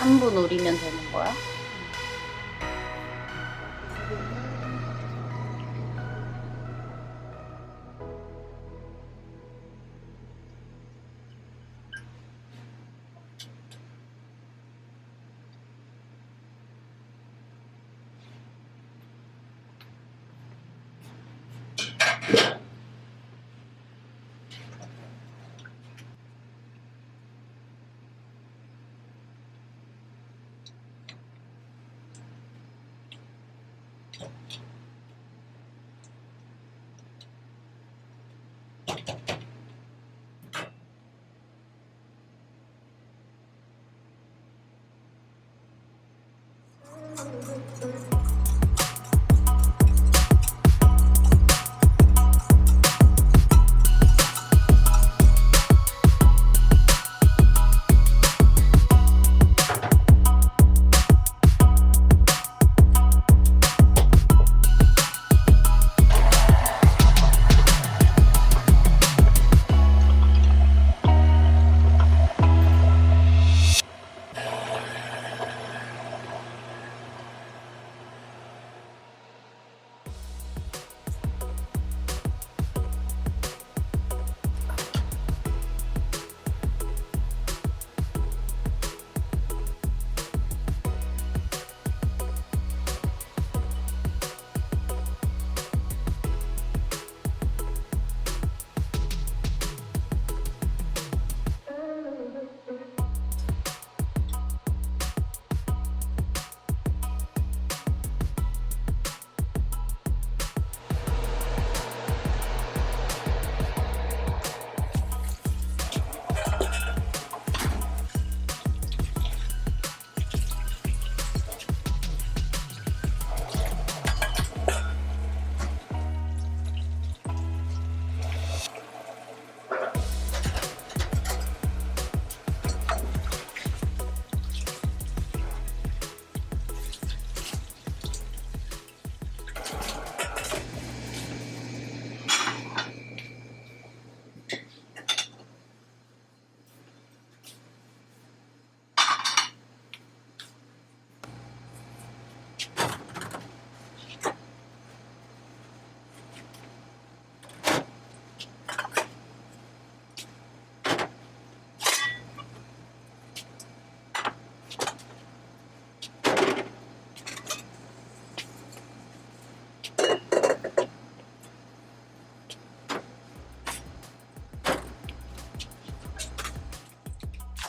3분 우리면 되는 거야?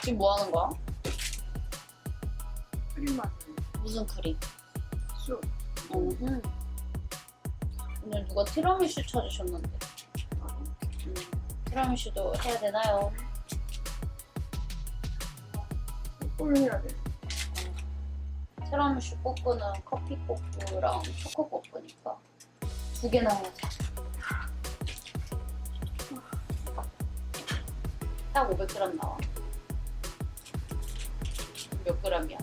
지금 뭐 하는 거야? 크림 맛은 무슨 크림? 쑥. 오늘 누가 티라미슈 찾으셨는데. 티라미슈도 해야 되나요? 꿀 해야 돼. 티라미슈 꼬끄는 커피 꼬끄랑 초코 꼬끄니까 2개나 하자. 딱 500g 나와. 몇 g이야?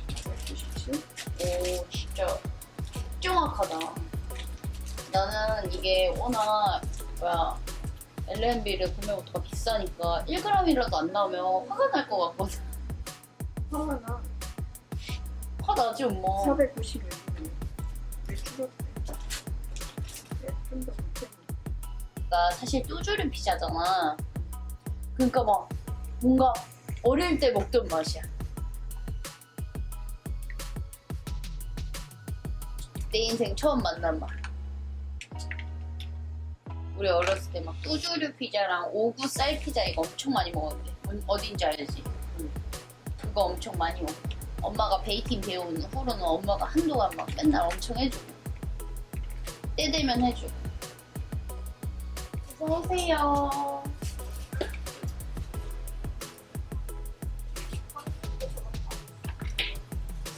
197? 오, 진짜 정확하다. 나는 이게 워낙 L&B를 구매부터가 비싸니까 1g이라도 안 나오면 화가 날 것 같거든. 화가 나. 화 나지 뭐. 491원. 왜 줄었대? 좀더 못해. 나 사실 뚜주린 피자잖아. 그러니까 막 뭔가 어릴 때 먹던 맛이야. 내 인생 처음 만난 맛. 우리 어렸을 때 막 뚜주류 피자랑 오구 쌀 피자 이거 엄청 많이 먹었는데 어딘지 알지? 그거 엄청 많이 먹어. 엄마가 베이킹 배운 후로는 엄마가 한동안 막 맨날 엄청 해주고 때 되면 해주고. 어서오세요.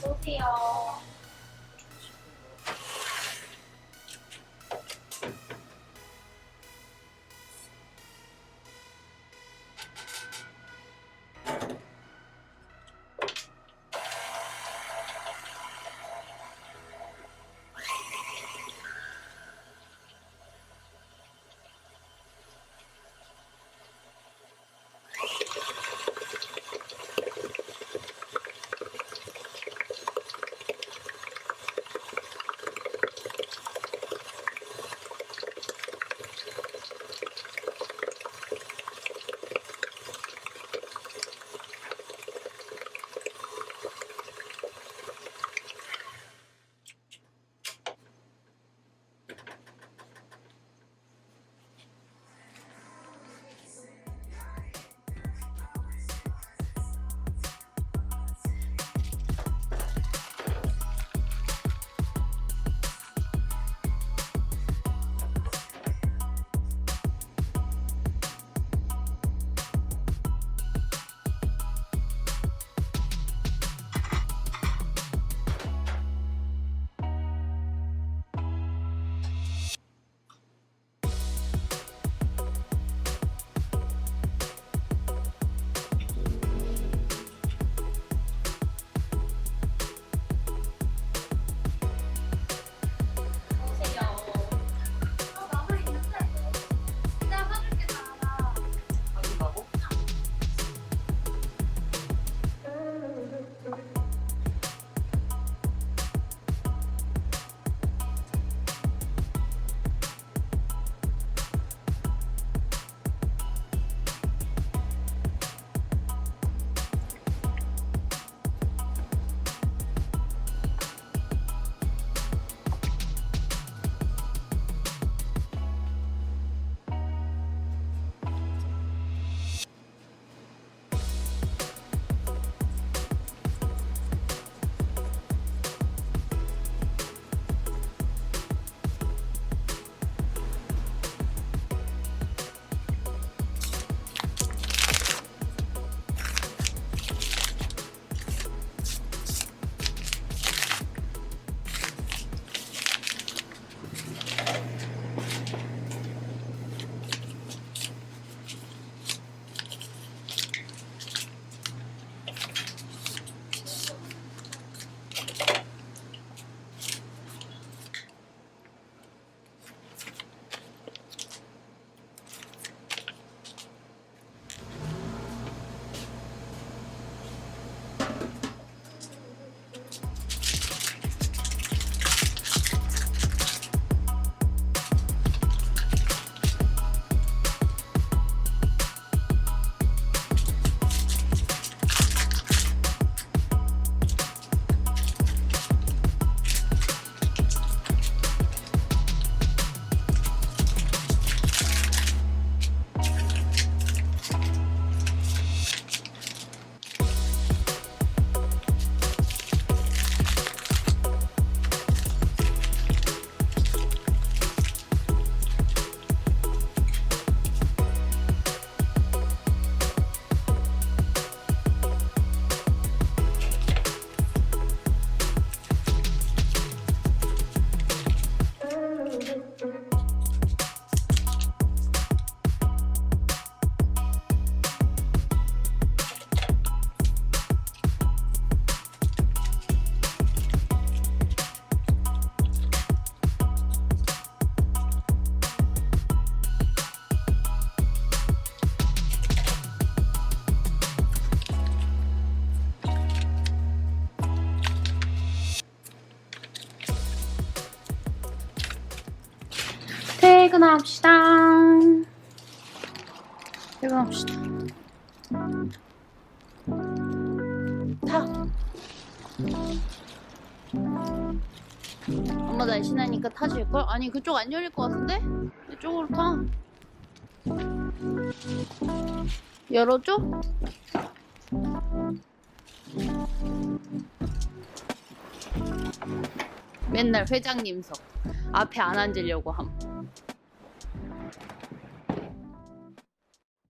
어서오세요. 퇴근합시다. 퇴근합시다. 타. 엄마 날씬하니까 타질걸? 아니 그쪽 안 열릴 것 같은데? 이쪽으로 타. 열어줘? 맨날 회장님석 앞에 안 앉으려고 함.